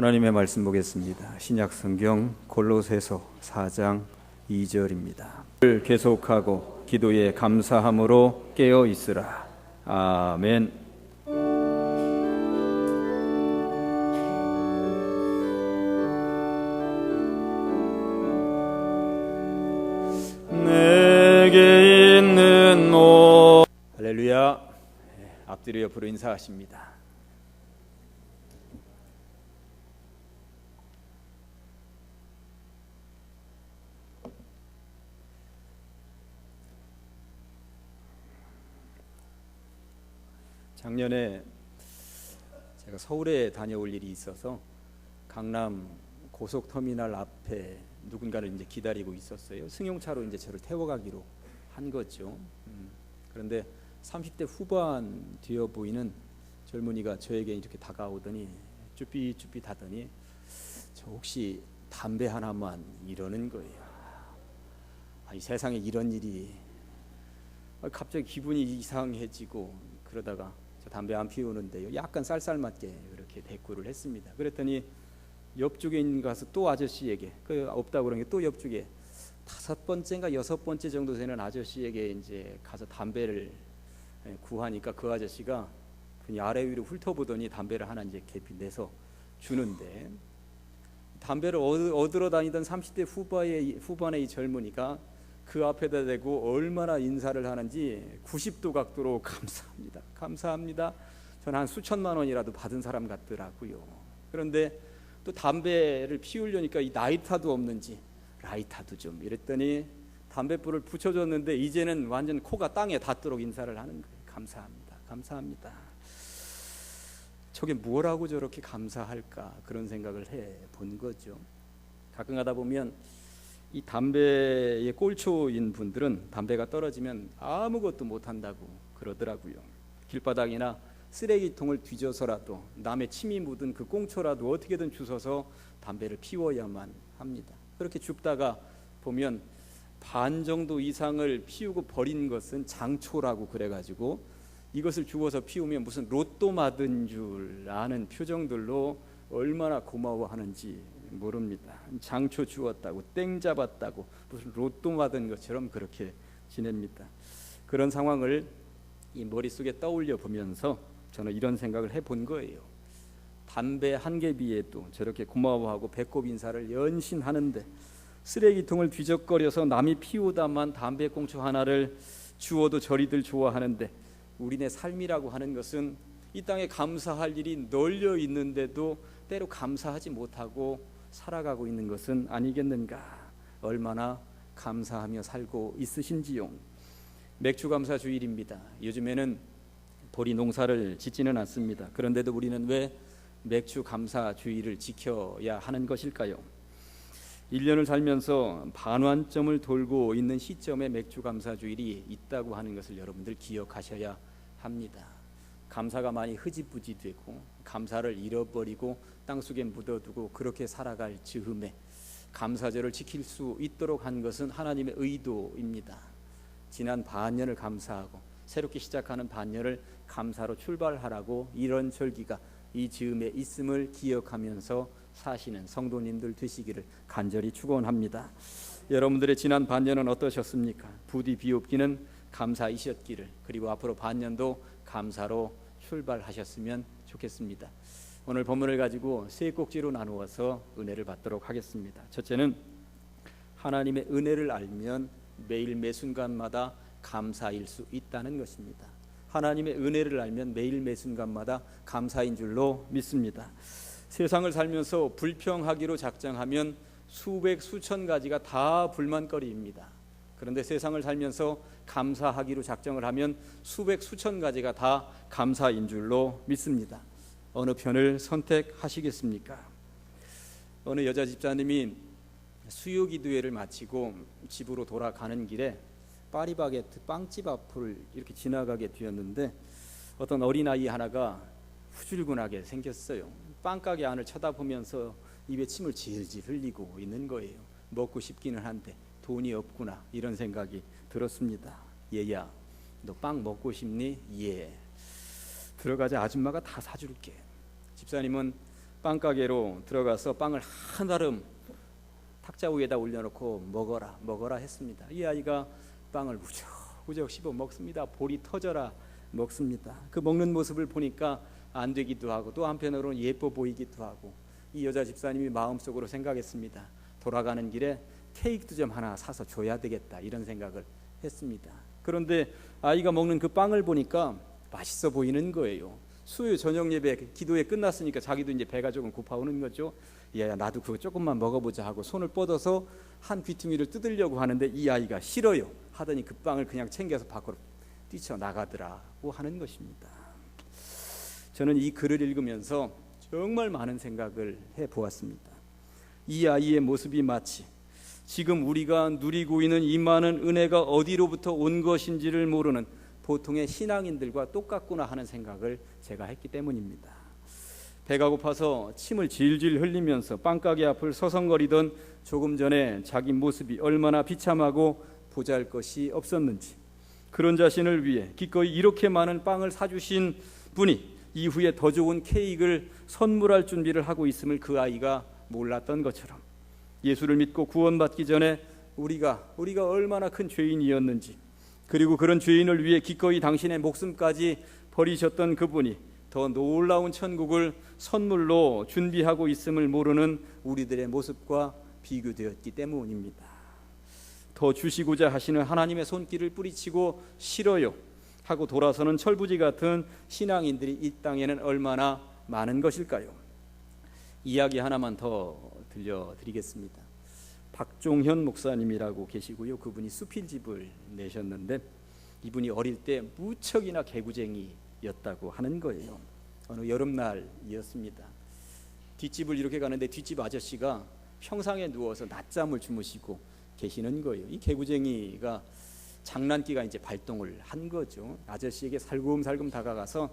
하나님의 말씀 보겠습니다. 신약 성경 골로새서 4장 2절입니다. 계속하고 기도에 감사함으로 깨어 있으라. 아멘. 내게 있는 할렐루야. 앞뒤로 옆으로 인사하십니다. 작년에 제가 서울에 다녀올 일이 있어서 강남 고속터미널 앞에 누군가를 이제 기다리고 있었어요. 승용차로 이제 저를 태워가기로 한 거죠. 그런데 30대 후반 되어 보이는 젊은이가 저에게 이렇게 다가오더니 쭈삣쭈삣 하더니 저 혹시 담배 하나만, 이러는 거예요. 이 세상에 이런 일이, 갑자기 기분이 이상해지고 그러다가 저 담배 안 피우는데요, 약간 쌀쌀맞게 그렇게 대꾸를 했습니다. 그랬더니 옆쪽에 있는 가서 또 아저씨에게, 없다고 그러는 게 또 옆쪽에 5번째인가 6번째 정도 되는 아저씨에게 이제 가서 담배를 구하니까 그 아저씨가 그냥 아래 위로 훑어보더니 담배를 하나 이제 개피 내서 주는데, 담배를 얻으러 다니던 30대 후반의 이 젊은이가 그 앞에다 대고 얼마나 인사를 하는지 90도 각도로 감사합니다, 감사합니다. 저는 한 수천만 원이라도 받은 사람 같더라고요. 그런데 또 담배를 피우려니까 이 라이터도 없는지 라이터도 좀, 이랬더니 담배불을 붙여줬는데 이제는 완전 코가 땅에 닿도록 인사를 하는 거예요. 감사합니다, 감사합니다. 저게 뭐라고 저렇게 감사할까, 그런 생각을 해본 거죠. 가끔 가다 보면 이 담배의 꼴초인 분들은 담배가 떨어지면 아무것도 못한다고 그러더라고요. 길바닥이나 쓰레기통을 뒤져서라도 남의 침이 묻은 그 꽁초라도 어떻게든 주워서 담배를 피워야만 합니다. 그렇게 죽다가 보면 반 정도 이상을 피우고 버린 것은 장초라고 그래가지고 이것을 주워서 피우면 무슨 로또 맞은 줄 아는 표정들로 얼마나 고마워하는지 모릅니다. 장초 주웠다고, 땡 잡았다고, 무슨 로또 받은 것처럼 그렇게 지냅니다. 그런 상황을 이 머릿속에 떠올려 보면서 저는 이런 생각을 해본 거예요. 담배 한 개비에도 저렇게 고마워하고 배꼽 인사를 연신하는데, 쓰레기통을 뒤적거려서 남이 피우다만 담배 꽁초 하나를 주워도 저리들 좋아하는데, 우리네 삶이라고 하는 것은 이 땅에 감사할 일이 널려 있는데도 때로 감사하지 못하고 살아가고 있는 것은 아니겠는가. 얼마나 감사하며 살고 있으신지요. 맥주 감사 주일입니다. 요즘에는 보리 농사를 짓지는 않습니다. 그런데도 우리는 왜 맥주 감사 주일을 지켜야 하는 것일까요? 1년을 살면서 반환점을 돌고 있는 시점에 맥주 감사 주일이 있다고 하는 것을 여러분들 기억하셔야 합니다. 감사가 많이 흐지부지되고 감사를 잃어버리고 땅속에 묻어두고 그렇게 살아갈 즈음에 감사절을 지킬 수 있도록 한 것은 하나님의 의도입니다. 지난 반년을 감사하고 새롭게 시작하는 반년을 감사로 출발하라고 이런 절기가 이 즈음에 있음을 기억하면서 사시는 성도님들 되시기를 간절히 축원합니다. 여러분들의 지난 반년은 어떠셨습니까? 부디 비옵기는 감사이셨기를, 그리고 앞으로 반년도 감사로 출발하셨으면 좋겠습니다. 오늘 본문을 가지고 세 꼭지로 나누어서 은혜를 받도록 하겠습니다. 첫째는 하나님의 은혜를 알면 매일 매순간마다 감사일 수 있다는 것입니다. 하나님의 은혜를 알면 매일 매순간마다 감사인 줄로 믿습니다. 세상을 살면서 불평하기로 작정하면 수백 수천 가지가 다 불만거리입니다. 그런데 세상을 살면서 감사하기로 작정을 하면 수백 수천 가지가 다 감사인 줄로 믿습니다. 어느 편을 선택하시겠습니까? 어느 여자 집사님이 수요기도회를 마치고 집으로 돌아가는 길에 파리바게트 빵집 앞을 이렇게 지나가게 되었는데, 어떤 어린아이 하나가 후줄근하게 생겼어요. 빵가게 안을 쳐다보면서 입에 침을 질질 흘리고 있는 거예요. 먹고 싶기는 한데 돈이 없구나, 이런 생각이 들었습니다. 얘야, 너 빵 먹고 싶니? 예. 들어가자, 아줌마가 다 사줄게. 집사님은 빵가게로 들어가서 빵을 한아름 탁자 위에다 올려놓고 먹어라 했습니다. 이 아이가 빵을 우적우적 씹어 먹습니다. 볼이 터져라 먹습니다. 그 먹는 모습을 보니까 안 되기도 하고 또 한편으로는 예뻐 보이기도 하고, 이 여자 집사님이 마음속으로 생각했습니다. 돌아가는 길에 케이크도 좀 하나 사서 줘야 되겠다, 이런 생각을 했습니다. 그런데 아이가 먹는 그 빵을 보니까 맛있어 보이는 거예요. 수요 저녁 예배 기도회 끝났으니까 자기도 이제 배가 조금 고파오는 거죠. 야, 나도 그거 조금만 먹어보자 하고 손을 뻗어서 한 귀퉁이를 뜯으려고 하는데 이 아이가 싫어요 하더니 그 빵을 그냥 챙겨서 밖으로 뛰쳐나가더라고 하는 것입니다. 저는 이 글을 읽으면서 정말 많은 생각을 해보았습니다. 이 아이의 모습이 마치 지금 우리가 누리고 있는 이 많은 은혜가 어디로부터 온 것인지를 모르는 보통의 신앙인들과 똑같구나 하는 생각을 제가 했기 때문입니다. 배가 고파서 침을 질질 흘리면서 빵가게 앞을 서성거리던 조금 전에 자기 모습이 얼마나 비참하고 보잘것이 없었는지, 그런 자신을 위해 기꺼이 이렇게 많은 빵을 사주신 분이 이후에 더 좋은 케이크를 선물할 준비를 하고 있음을 그 아이가 몰랐던 것처럼, 예수를 믿고 구원받기 전에 우리가 얼마나 큰 죄인이었는지, 그리고 그런 죄인을 위해 기꺼이 당신의 목숨까지 버리셨던 그분이 더 놀라운 천국을 선물로 준비하고 있음을 모르는 우리들의 모습과 비교되었기 때문입니다. 더 주시고자 하시는 하나님의 손길을 뿌리치고 싫어요 하고 돌아서는 철부지 같은 신앙인들이 이 땅에는 얼마나 많은 것일까요? 이야기 하나만 더 들려드리겠습니다. 박종현 목사님이라고 계시고요. 그분이 수필집을 내셨는데 이분이 어릴 때 무척이나 개구쟁이였다고 하는 거예요. 어느 여름날이었습니다. 뒷집을 이렇게 가는데 뒷집 아저씨가 평상에 누워서 낮잠을 주무시고 계시는 거예요. 이 개구쟁이가 장난기가 이제 발동을 한 거죠. 아저씨에게 살금살금 다가가서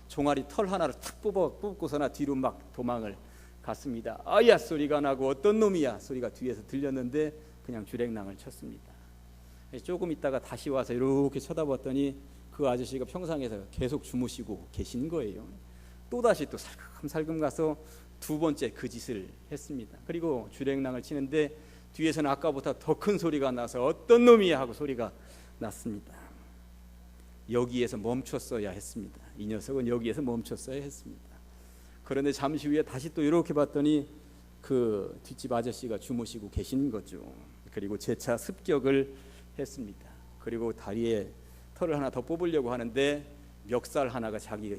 종아리 털 하나를 탁 뽑고서나 뒤로 막 도망을 갔습니다. 아야 소리가 나고 어떤 놈이야 소리가 뒤에서 들렸는데 그냥 주랭랑을 쳤습니다. 조금 있다가 다시 와서 이렇게 쳐다봤더니 그 아저씨가 평상에서 계속 주무시고 계신 거예요. 또다시 또 살금살금 가서 두 번째 그 짓을 했습니다. 그리고 주랭랑을 치는데 뒤에서는 아까보다 더 큰 소리가 나서 어떤 놈이야 하고 소리가 났습니다. 여기에서 멈췄어야 했습니다. 이 녀석은 여기에서 멈췄어야 했습니다. 그런데 잠시 후에 다시 또 이렇게 봤더니 그 뒷집 아저씨가 주무시고 계신 거죠. 그리고 재차 습격을 했습니다. 그리고 다리에 털을 하나 더 뽑으려고 하는데 멱살 하나가 자기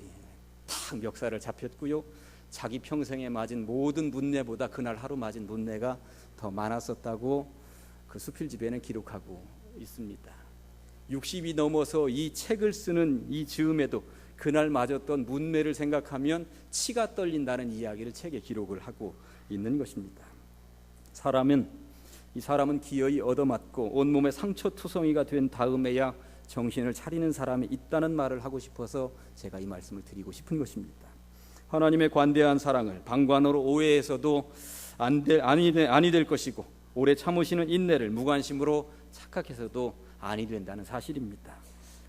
탁 멱살을 잡혔고요. 자기 평생에 맞은 모든 문매보다 그날 하루 맞은 문매가 더 많았었다고 그 수필집에는 기록하고 있습니다. 60이 넘어서 이 책을 쓰는 이 즈음에도 그날 맞았던 문매를 생각하면 치가 떨린다는 이야기를 책에 기록을 하고 있는 것입니다. 이 사람은 기어이 얻어맞고 온몸에 상처투성이가 된 다음에야 정신을 차리는 사람이 있다는 말을 하고 싶어서 제가 이 말씀을 드리고 싶은 것입니다. 하나님의 관대한 사랑을 방관으로 오해해서도 아니 될 것이고, 오래 참으시는 인내를 무관심으로 착각해서도 아니 된다는 사실입니다.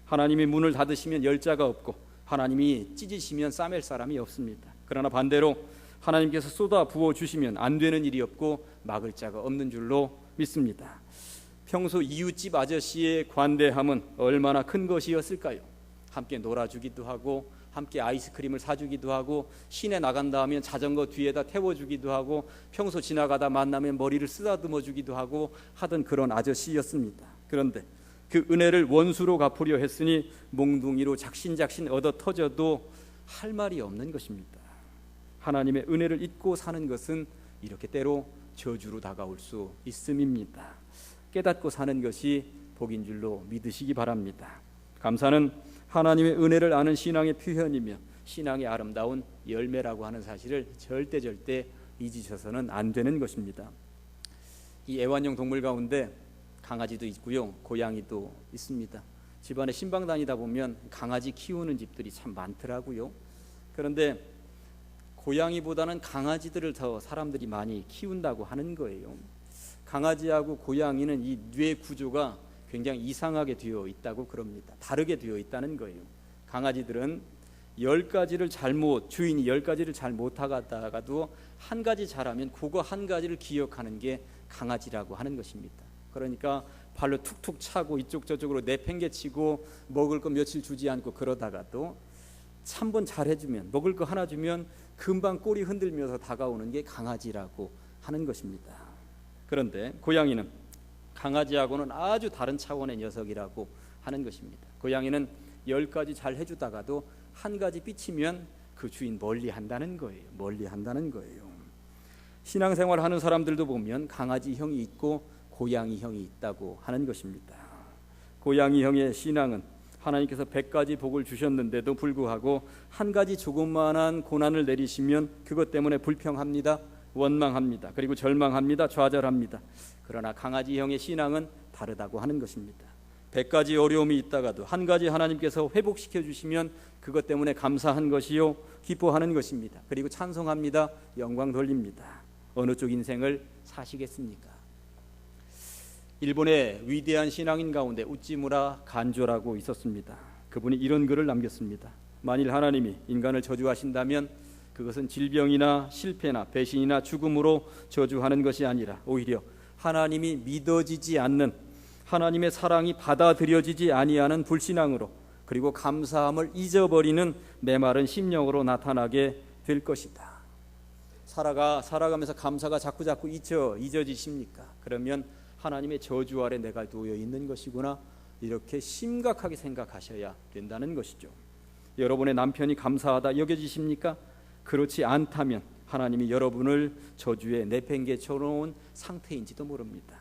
하나님이 문을 닫으시면 열 자가 없고 하나님이 찢으시면 싸맬 사람이 없습니다. 그러나 반대로 하나님께서 쏟아 부어주시면 안 되는 일이 없고 막을 자가 없는 줄로 믿습니다. 평소 이웃집 아저씨의 관대함은 얼마나 큰 것이었을까요? 함께 놀아주기도 하고 함께 아이스크림을 사주기도 하고 시내 나간다 하면 자전거 뒤에다 태워주기도 하고 평소 지나가다 만나면 머리를 쓰다듬어 주기도 하고 하던 그런 아저씨였습니다. 그런데 그 은혜를 원수로 갚으려 했으니 몽둥이로 작신작신 얻어 터져도 할 말이 없는 것입니다. 하나님의 은혜를 잊고 사는 것은 이렇게 때로 저주로 다가올 수 있음입니다. 깨닫고 사는 것이 복인 줄로 믿으시기 바랍니다. 감사는 하나님의 은혜를 아는 신앙의 표현이며 신앙의 아름다운 열매라고 하는 사실을 절대 잊으셔서는 안 되는 것입니다. 이 애완용 동물 가운데 강아지도 있고요, 고양이도 있습니다. 집안에 신방 다니다 보면 강아지 키우는 집들이 참 많더라고요. 그런데 고양이보다는 강아지들을 더 사람들이 많이 키운다고 하는 거예요. 강아지하고 고양이는 이 뇌 구조가 굉장히 이상하게 되어 있다고 그럽니다. 다르게 되어 있다는 거예요. 강아지들은 주인이 10가지를 잘 못하다가도 한 가지 잘하면 그거 한 가지를 기억하는 게 강아지라고 하는 것입니다. 그러니까 발로 툭툭 차고 이쪽 저쪽으로 내팽개치고 먹을 거 며칠 주지 않고 그러다가도 3번 잘해주면, 먹을 거 하나 주면 금방 꼬리 흔들면서 다가오는 게 강아지라고 하는 것입니다. 그런데 고양이는 강아지하고는 아주 다른 차원의 녀석이라고 하는 것입니다. 고양이는 10가지 잘 해주다가도 한 가지 삐치면 그 주인 멀리한다는 거예요. 신앙생활 하는 사람들도 보면 강아지 형이 있고 고양이 형이 있다고 하는 것입니다. 고양이 형의 신앙은 하나님께서 100가지 복을 주셨는데도 불구하고 한 가지 조그만한 고난을 내리시면 그것 때문에 불평합니다. 원망합니다. 그리고 절망합니다. 좌절합니다. 그러나 강아지 형의 신앙은 다르다고 하는 것입니다. 100가지 어려움이 있다가도 한 가지 하나님께서 회복시켜 주시면 그것 때문에 감사한 것이요 기뻐하는 것입니다. 그리고 찬송합니다. 영광 돌립니다. 어느 쪽 인생을 사시겠습니까? 일본의 위대한 신앙인 가운데 우찌무라 간조라고 있었습니다. 그분이 이런 글을 남겼습니다. 만일 하나님이 인간을 저주하신다면 그것은 질병이나 실패나 배신이나 죽음으로 저주하는 것이 아니라 오히려 하나님이 믿어지지 않는, 하나님의 사랑이 받아들여지지 아니하는 불신앙으로, 그리고 감사함을 잊어버리는 메마른 심령으로 나타나게 될 것이다. 살아가면서 감사가 자꾸 잊어지십니까? 그러면 하나님의 저주 아래 내가 놓여 있는 것이구나, 이렇게 심각하게 생각하셔야 된다는 것이죠. 여러분의 남편이 감사하다 여겨지십니까? 그렇지 않다면 하나님이 여러분을 저주에 내팽개쳐 놓은 상태인지도 모릅니다.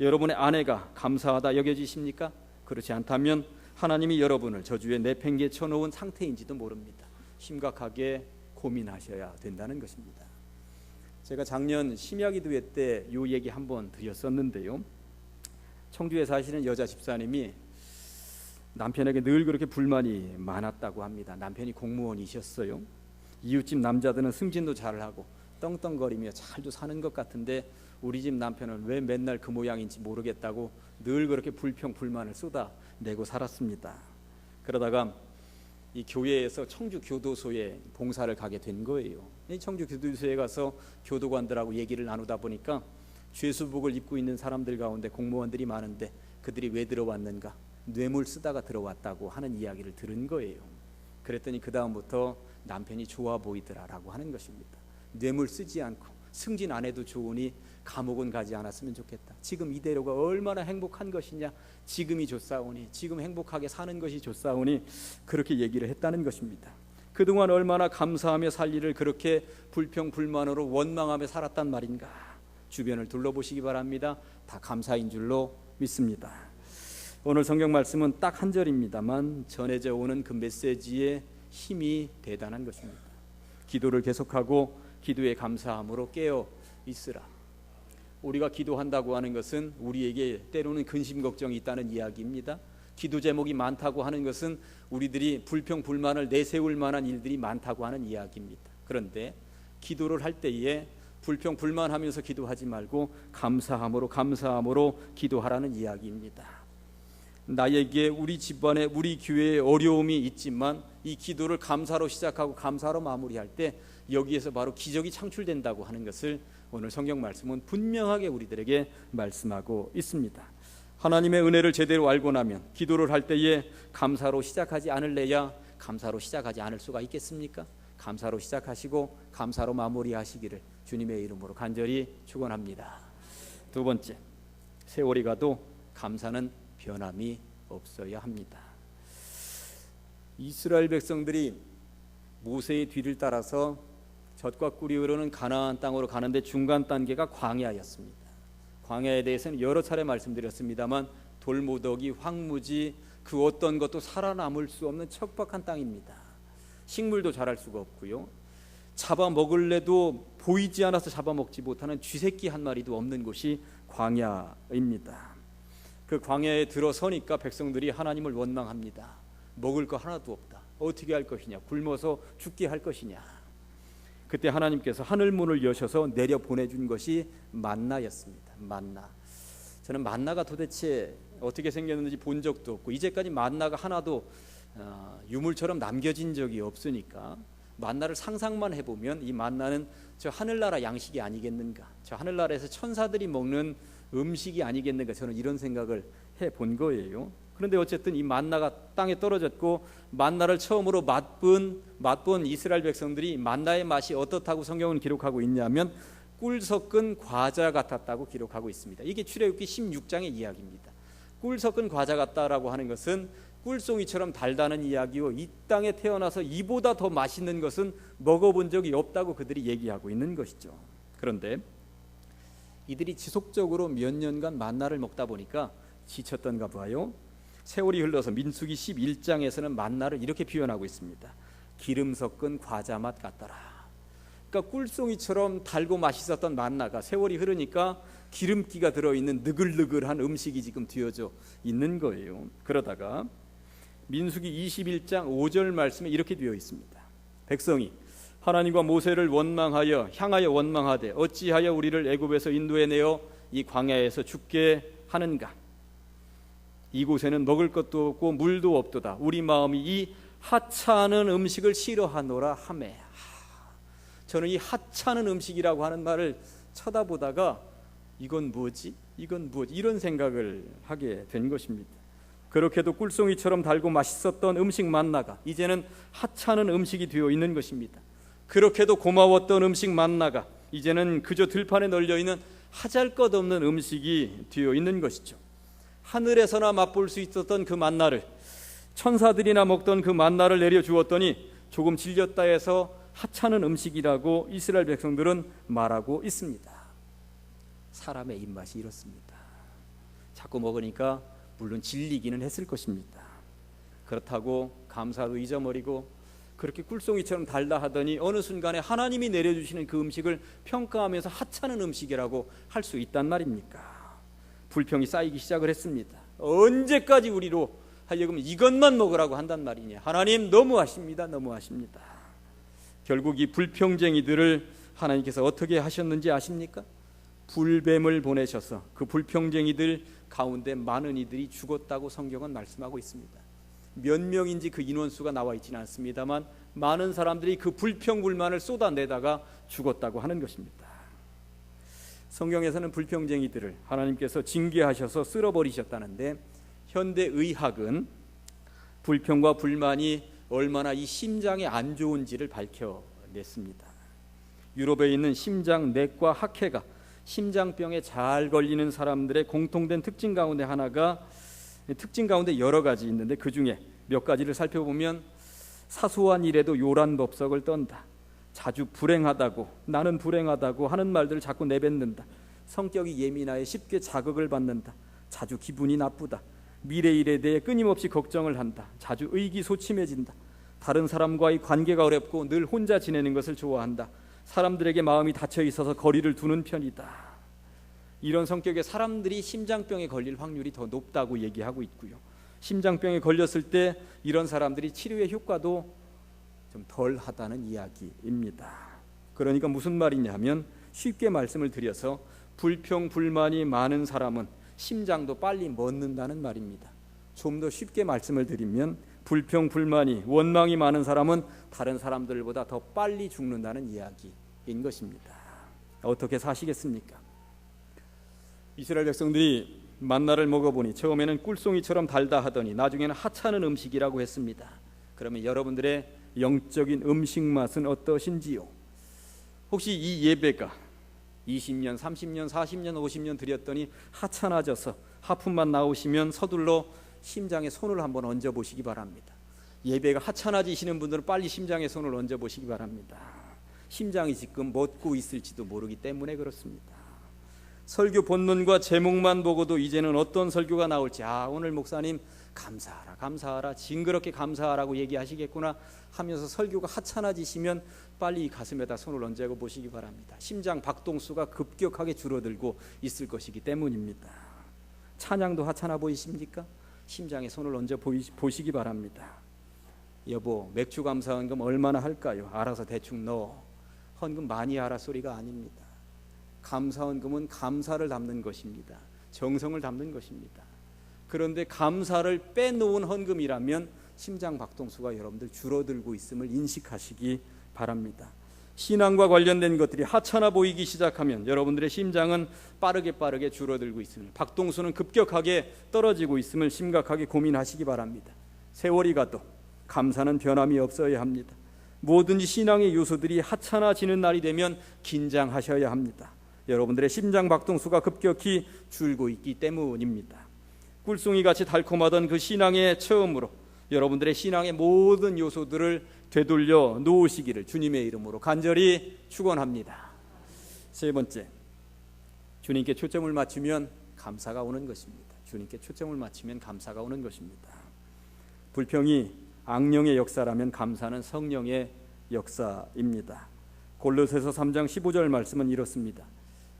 여러분의 아내가 감사하다 여겨지십니까? 그렇지 않다면 하나님이 여러분을 저주에 내팽개쳐 놓은 상태인지도 모릅니다. 심각하게 고민하셔야 된다는 것입니다. 제가 작년 심야기도회 때 이 얘기 한번 드렸었는데요. 청주에 사시는 여자 집사님이 남편에게 늘 그렇게 불만이 많았다고 합니다. 남편이 공무원이셨어요. 이웃집 남자들은 승진도 잘하고 떵떵거리며 잘도 사는 것 같은데 우리 집 남편은 왜 맨날 그 모양인지 모르겠다고 늘 그렇게 불평불만을 쏟아내고 살았습니다. 그러다가 이 교회에서 청주 교도소에 봉사를 가게 된 거예요. 이 청주 교도소에 가서 교도관들하고 얘기를 나누다 보니까 죄수복을 입고 있는 사람들 가운데 공무원들이 많은데 그들이 왜 들어왔는가? 뇌물 쓰다가 들어왔다고 하는 이야기를 들은 거예요. 그랬더니 그 다음부터 남편이 좋아 보이더라라고 하는 것입니다. 뇌물 쓰지 않고 승진 안 해도 좋으니 감옥은 가지 않았으면 좋겠다. 지금 이대로가 얼마나 행복한 것이냐. 지금이 좋사오니, 지금 행복하게 사는 것이 좋사오니, 그렇게 얘기를 했다는 것입니다. 그동안 얼마나 감사하며 살 일을 그렇게 불평불만으로 원망하며 살았단 말인가. 주변을 둘러보시기 바랍니다. 다 감사인 줄로 믿습니다. 오늘 성경 말씀은 딱 한 절입니다만 전해져 오는 그 메시지의 힘이 대단한 것입니다. 기도를 계속하고 기도의 감사함으로 깨어 있으라. 우리가 기도한다고 하는 것은 우리에게 때로는 근심 걱정이 있다는 이야기입니다. 기도 제목이 많다고 하는 것은 우리들이 불평불만을 내세울 만한 일들이 많다고 하는 이야기입니다. 그런데 기도를 할 때에 불평불만하면서 기도하지 말고 감사함으로 기도하라는 이야기입니다. 나에게 우리 집안에 우리 교회에 어려움이 있지만 이 기도를 감사로 시작하고 감사로 마무리할 때 여기에서 바로 기적이 창출된다고 하는 것을 오늘 성경 말씀은 분명하게 우리들에게 말씀하고 있습니다. 하나님의 은혜를 제대로 알고 나면 기도를 할 때에 감사로 시작하지 않을래야 감사로 시작하지 않을 수가 있겠습니까? 감사로 시작하시고 감사로 마무리하시기를 주님의 이름으로 간절히 축원합니다. 두 번째, 세월이 가도 감사는 변함이 없어야 합니다. 이스라엘 백성들이 모세의 뒤를 따라서 젖과 꿀이 흐르는 가나안 땅으로 가는데 중간 단계가 광야였습니다. 광야에 대해서는 여러 차례 말씀드렸습니다만 돌무더기, 황무지, 그 어떤 것도 살아남을 수 없는 척박한 땅입니다. 식물도 자랄 수가 없고요. 잡아먹을래도 보이지 않아서 잡아먹지 못하는 쥐새끼 한 마리도 없는 곳이 광야입니다. 그 광야에 들어서니까 백성들이 하나님을 원망합니다. 먹을 거 하나도 없다. 어떻게 할 것이냐? 굶어서 죽게 할 것이냐? 그때 하나님께서 하늘문을 여셔서 내려 보내준 것이 만나였습니다. 만나. 저는 만나가 도대체 어떻게 생겼는지 본 적도 없고 이제까지 만나가 하나도 유물처럼 남겨진 적이 없으니까 만나를 상상만 해보면 이 만나는 저 하늘나라 양식이 아니겠는가, 저 하늘나라에서 천사들이 먹는 음식이 아니겠는가, 저는 이런 생각을 해본 거예요. 그런데 어쨌든 이 만나가 땅에 떨어졌고 만나를 처음으로 맛본 이스라엘 백성들이 만나의 맛이 어떻다고 성경은 기록하고 있냐면 꿀 섞은 과자 같았다고 기록하고 있습니다. 이게 출애굽기 16장의 이야기입니다. 꿀 섞은 과자 같다라고 하는 것은 꿀송이처럼 달다는 이야기요, 이 땅에 태어나서 이보다 더 맛있는 것은 먹어본 적이 없다고 그들이 얘기하고 있는 것이죠. 그런데 이들이 지속적으로 몇 년간 만나를 먹다 보니까 지쳤던가 봐요. 세월이 흘러서 민수기 11장에서는 만나를 이렇게 표현하고 있습니다. 기름 섞은 과자 맛 같더라. 그러니까 꿀송이처럼 달고 맛있었던 만나가 세월이 흐르니까 기름기가 들어있는 느글느글한 음식이 지금 되어져 있는 거예요. 그러다가 민수기 21장 5절 말씀에 이렇게 되어 있습니다. 백성이 하나님과 모세를 향하여 원망하되 어찌하여 우리를 애굽에서 인도해내어 이 광야에서 죽게 하는가. 이곳에는 먹을 것도 없고 물도 없도다. 우리 마음이 이 하찮은 음식을 싫어하노라 하매. 저는 이 하찮은 음식이라고 하는 말을 쳐다보다가 이건 뭐지? 이런 생각을 하게 된 것입니다. 그렇게도 꿀송이처럼 달고 맛있었던 음식 만나가 이제는 하찮은 음식이 되어 있는 것입니다. 그렇게도 고마웠던 음식 만나가 이제는 그저 들판에 널려있는 하잘것없는 음식이 되어 있는 것이죠. 하늘에서나 맛볼 수 있었던 그 만나를, 천사들이나 먹던 그 만나를 내려주었더니 조금 질렸다 해서 하찮은 음식이라고 이스라엘 백성들은 말하고 있습니다. 사람의 입맛이 이렇습니다. 자꾸 먹으니까 물론 질리기는 했을 것입니다. 그렇다고 감사도 잊어버리고 그렇게 꿀송이처럼 달다 하더니 어느 순간에 하나님이 내려주시는 그 음식을 평가하면서 하찮은 음식이라고 할 수 있단 말입니까? 불평이 쌓이기 시작을 했습니다. 언제까지 우리로 하여금 이것만 먹으라고 한단 말이냐. 하나님 너무하십니다. 결국 이 불평쟁이들을 하나님께서 어떻게 하셨는지 아십니까? 불뱀을 보내셔서 그 불평쟁이들 가운데 많은 이들이 죽었다고 성경은 말씀하고 있습니다. 몇 명인지 그 인원수가 나와 있지는 않습니다만 많은 사람들이 그 불평불만을 쏟아내다가 죽었다고 하는 것입니다. 성경에서는 불평쟁이들을 하나님께서 징계하셔서 쓸어버리셨다는데 현대의학은 불평과 불만이 얼마나 이 심장에 안 좋은지를 밝혀냈습니다. 유럽에 있는 심장내과 학회가 심장병에 잘 걸리는 사람들의 공통된 특징 가운데 여러 가지 있는데 그 중에 몇 가지를 살펴보면 사소한 일에도 요란법석을 떤다. 자주 나는 불행하다고 하는 말들을 자꾸 내뱉는다. 성격이 예민하여 쉽게 자극을 받는다. 자주 기분이 나쁘다. 미래 일에 대해 끊임없이 걱정을 한다. 자주 의기소침해진다. 다른 사람과의 관계가 어렵고 늘 혼자 지내는 것을 좋아한다. 사람들에게 마음이 닫혀 있어서 거리를 두는 편이다. 이런 성격의 사람들이 심장병에 걸릴 확률이 더 높다고 얘기하고 있고요. 심장병에 걸렸을 때 이런 사람들이 치료의 효과도 좀 덜하다는 이야기입니다. 그러니까 무슨 말이냐면 쉽게 말씀을 드려서 불평 불만이 많은 사람은 심장도 빨리 멎는다는 말입니다. 좀 더 쉽게 말씀을 드리면 불평 불만이 원망이 많은 사람은 다른 사람들보다 더 빨리 죽는다는 이야기인 것입니다. 어떻게 사시겠습니까? 이스라엘 백성들이 만나를 먹어보니 처음에는 꿀송이처럼 달다 하더니 나중에는 하찮은 음식이라고 했습니다. 그러면 여러분들의 영적인 음식 맛은 어떠신지요? 혹시 이 예배가 20년, 30년, 40년, 50년 드렸더니 하찮아져서 하품만 나오시면 서둘러 심장에 손을 한번 얹어보시기 바랍니다. 예배가 하찮아지시는 분들은 빨리 심장에 손을 얹어보시기 바랍니다. 심장이 지금 멎고 있을지도 모르기 때문에 그렇습니다. 설교 본문과 제목만 보고도 이제는 어떤 설교가 나올지 오늘 목사님 감사하라 징그럽게 감사하라고 얘기하시겠구나 하면서 설교가 하찮아지시면 빨리 가슴에다 손을 얹어 보시기 바랍니다. 심장 박동수가 급격하게 줄어들고 있을 것이기 때문입니다. 찬양도 하찮아 보이십니까? 심장에 손을 얹어 보시기 바랍니다. 여보 맥주 감사 헌금 얼마나 할까요? 알아서 대충 넣어. 헌금 많이 하라 소리가 아닙니다. 감사 헌금은 감사를 담는 것입니다. 정성을 담는 것입니다. 그런데 감사를 빼놓은 헌금이라면 심장 박동수가 여러분들 줄어들고 있음을 인식하시기 바랍니다. 신앙과 관련된 것들이 하찮아 보이기 시작하면 여러분들의 심장은 빠르게 줄어들고 있음을, 박동수는 급격하게 떨어지고 있음을 심각하게 고민하시기 바랍니다. 세월이 가도 감사는 변함이 없어야 합니다. 뭐든지 신앙의 요소들이 하찮아지는 날이 되면 긴장하셔야 합니다. 여러분들의 심장 박동수가 급격히 줄고 있기 때문입니다. 꿀송이같이 달콤하던 그 신앙의 처음으로 여러분들의 신앙의 모든 요소들을 되돌려 놓으시기를 주님의 이름으로 간절히 축원합니다. 세 번째, 주님께 초점을 맞추면 감사가 오는 것입니다. 주님께 초점을 맞추면 감사가 오는 것입니다. 불평이 악령의 역사라면 감사는 성령의 역사입니다. 골로새서 3장 15절 말씀은 이렇습니다.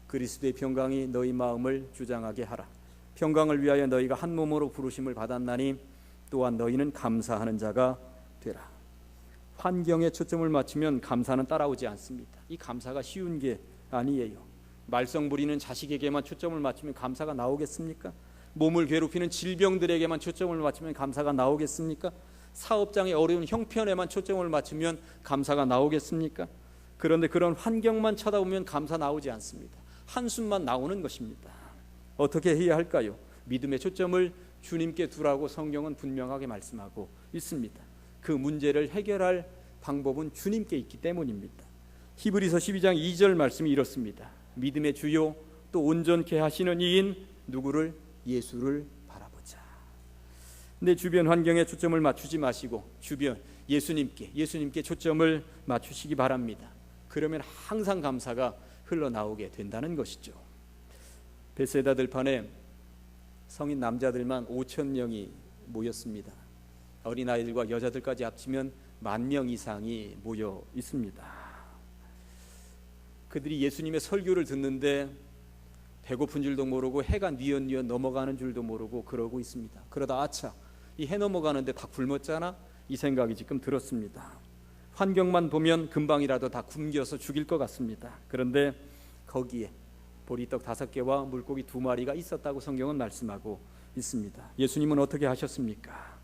그리스도의 평강이 너희 마음을 주장하게 하라. 평강을 위하여 너희가 한 몸으로 부르심을 받았나니 또한 너희는 감사하는 자가 되라. 환경에 초점을 맞추면 감사는 따라오지 않습니다. 이 감사가 쉬운 게 아니에요. 말썽 부리는 자식에게만 초점을 맞추면 감사가 나오겠습니까? 몸을 괴롭히는 질병들에게만 초점을 맞추면 감사가 나오겠습니까? 사업장의 어려운 형편에만 초점을 맞추면 감사가 나오겠습니까? 그런데 그런 환경만 쳐다보면 감사 나오지 않습니다. 한숨만 나오는 것입니다. 어떻게 해야 할까요? 믿음의 초점을 주님께 두라고 성경은 분명하게 말씀하고 있습니다. 그 문제를 해결할 방법은 주님께 있기 때문입니다. 히브리서 12장 2절 말씀이 이렇습니다. 믿음의 주요 또 온전케 하시는 이인 누구를? 예수를 바라보자. 내 주변 환경에 초점을 맞추지 마시고 주변 예수님께 초점을 맞추시기 바랍니다. 그러면 항상 감사가 흘러나오게 된다는 것이죠. 베세다 들판에 성인 남자들만 5,000명이 모였습니다. 어린아이들과 여자들까지 합치면 10,000명 이상이 모여 있습니다. 그들이 예수님의 설교를 듣는데 배고픈 줄도 모르고 해가 뉘엿뉘엿 넘어가는 줄도 모르고 그러고 있습니다. 그러다 아차, 이 해 넘어가는데 다 굶었잖아? 이 생각이 지금 들었습니다. 환경만 보면 금방이라도 다 굶겨서 죽일 것 같습니다. 그런데 거기에 보리떡 5개와 물고기 2마리가 있었다고 성경은 말씀하고 있습니다. 예수님은 어떻게 하셨습니까?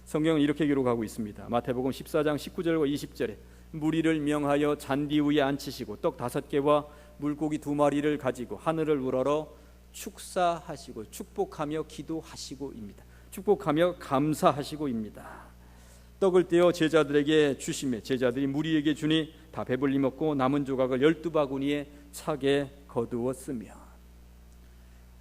성경은 이렇게 기록하고 있습니다. 마태복음 14장 19절과 20절에 무리를 명하여 잔디 위에 앉히시고 떡 5개와 물고기 2마리를 가지고 하늘을 우러러 축사하시고 축복하며 기도하시고입니다. 축복하며 감사하시고입니다. 떡을 떼어 제자들에게 주시매 제자들이 무리에게 주니 다 배불리 먹고 남은 조각을 12바구니에 차게 거두었으며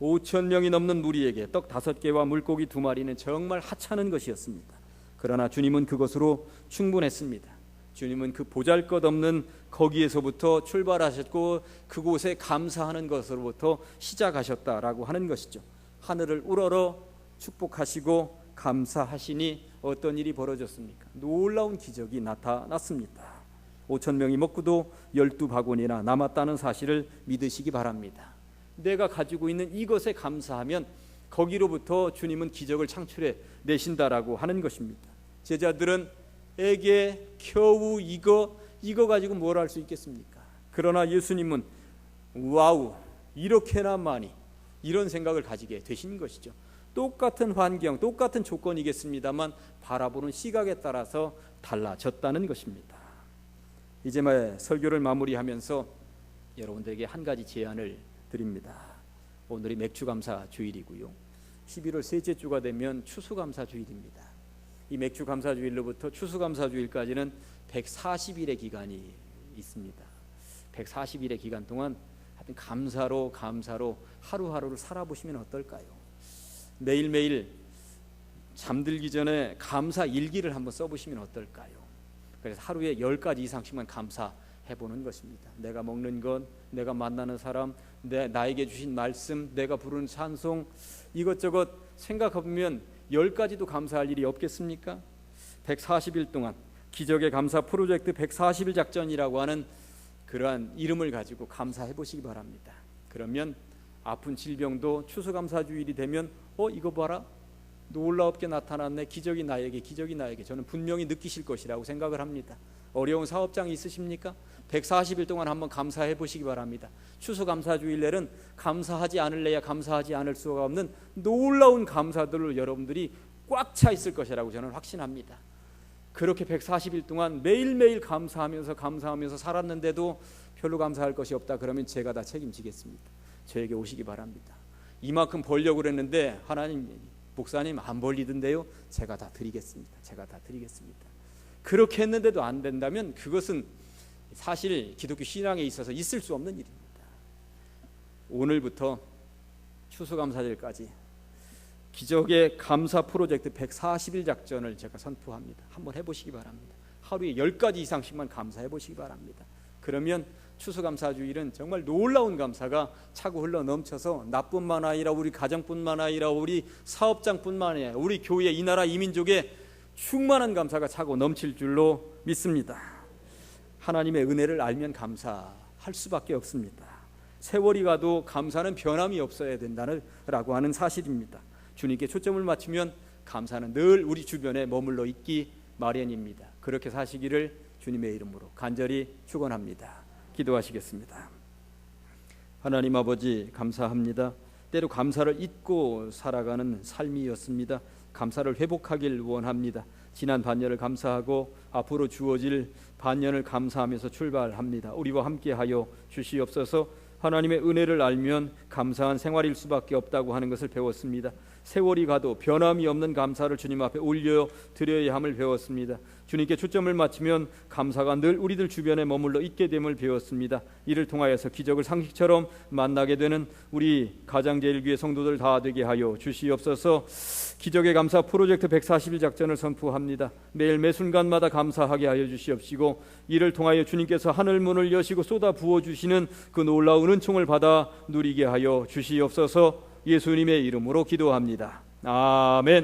5,000명이 넘는 무리에게 떡 5개와 물고기 2마리는 정말 하찮은 것이었습니다. 그러나 주님은 그것으로 충분했습니다. 주님은 그 보잘것없는 거기에서부터 출발하셨고 그곳에 감사하는 것으로부터 시작하셨다라고 하는 것이죠. 하늘을 우러러 축복하시고 감사하시니 어떤 일이 벌어졌습니까? 놀라운 기적이 나타났습니다. 5,000명이 먹고도 12바구니나 남았다는 사실을 믿으시기 바랍니다. 내가 가지고 있는 이것에 감사하면 거기로부터 주님은 기적을 창출해 내신다라고 하는 것입니다. 제자들은 에게 겨우 이거 가지고 뭘 할 수 있겠습니까? 그러나 예수님은 와우, 이렇게나 많이, 이런 생각을 가지게 되신 것이죠. 똑같은 환경, 똑같은 조건이겠습니다만 바라보는 시각에 따라서 달라졌다는 것입니다. 이제 설교를 마무리하면서 여러분들에게 한 가지 제안을 드립니다. 오늘이 맥주감사 주일이고요. 11월 셋째 주가 되면 추수감사 주일입니다. 이 맥주감사 주일로부터 추수감사 주일까지는 140일의 기간이 있습니다. 140일의 기간 동안 하여튼 감사로 하루하루를 살아보시면 어떨까요? 매일매일 잠들기 전에 감사 일기를 한번 써보시면 어떨까요? 그래서 하루에 10가지 이상씩만 감사해보는 것입니다. 내가 먹는 것, 내가 만나는 사람, 나에게 주신 말씀, 내가 부르는 찬송, 이것저것 생각해보면 10가지도 감사할 일이 없겠습니까? 140일 동안 기적의 감사 프로젝트 140일 작전이라고 하는 그러한 이름을 가지고 감사해 보시기 바랍니다. 그러면 아픈 질병도 추수감사주일이 되면 이거 봐라, 놀랍게 나타났네, 기적이 나에게 저는 분명히 느끼실 것이라고 생각을 합니다. 어려운 사업장이 있으십니까? 140일 동안 한번 감사해 보시기 바랍니다. 추수감사주일날은 감사하지 않을래야 감사하지 않을 수가 없는 놀라운 감사들을 여러분들이 꽉 차 있을 것이라고 저는 확신합니다. 그렇게 140일 동안 매일매일 감사하면서 살았는데도 별로 감사할 것이 없다 그러면 제가 다 책임지겠습니다. 저에게 오시기 바랍니다. 이만큼 벌려고 그랬는데 하나님, 목사님 안 벌리던데요. 제가 다 드리겠습니다. 그렇게 했는데도 안 된다면 그것은 사실 기독교 신앙에 있어서 있을 수 없는 일입니다. 오늘부터 추수감사절까지 기적의 감사 프로젝트 140일 작전을 제가 선포합니다. 한번 해보시기 바랍니다. 하루에 10가지 이상씩만 감사해 보시기 바랍니다. 그러면 추수감사주일은 정말 놀라운 감사가 차고 흘러 넘쳐서 나뿐만 아니라 우리 가정뿐만 아니라 우리 사업장뿐만 아니라 우리 교회, 이 나라, 이 민족에 충만한 감사가 차고 넘칠 줄로 믿습니다. 하나님의 은혜를 알면 감사할 수밖에 없습니다. 세월이 가도 감사는 변함이 없어야 된다라고 하는 사실입니다. 주님께 초점을 맞추면 감사는 늘 우리 주변에 머물러 있기 마련입니다. 그렇게 사시기를 주님의 이름으로 간절히 축원합니다. 기도하시겠습니다. 하나님 아버지, 감사합니다. 때로 감사를 잊고 살아가는 삶이었습니다. 감사를 회복하길 원합니다. 지난 반년을 감사하고 앞으로 주어질 반년을 감사하면서 출발합니다. 우리와 함께하여 주시옵소서. 하나님의 은혜를 알면 감사한 생활일 수밖에 없다고 하는 것을 배웠습니다. 세월이 가도 변함이 없는 감사를 주님 앞에 올려드려야 함을 배웠습니다. 주님께 초점을 맞추면 감사가 늘 우리들 주변에 머물러 있게 됨을 배웠습니다. 이를 통하여서 기적을 상식처럼 만나게 되는 우리 가장제일교회 성도들 다 되게 하여 주시옵소서. 기적의 감사 프로젝트 140일 작전을 선포합니다. 매일 매 순간마다 감사하게 하여 주시옵시고, 이를 통하여 주님께서 하늘 문을 여시고 쏟아 부어주시는 그 놀라운 은총을 받아 누리게 하여 주시옵소서. 예수님의 이름으로 기도합니다. 아멘.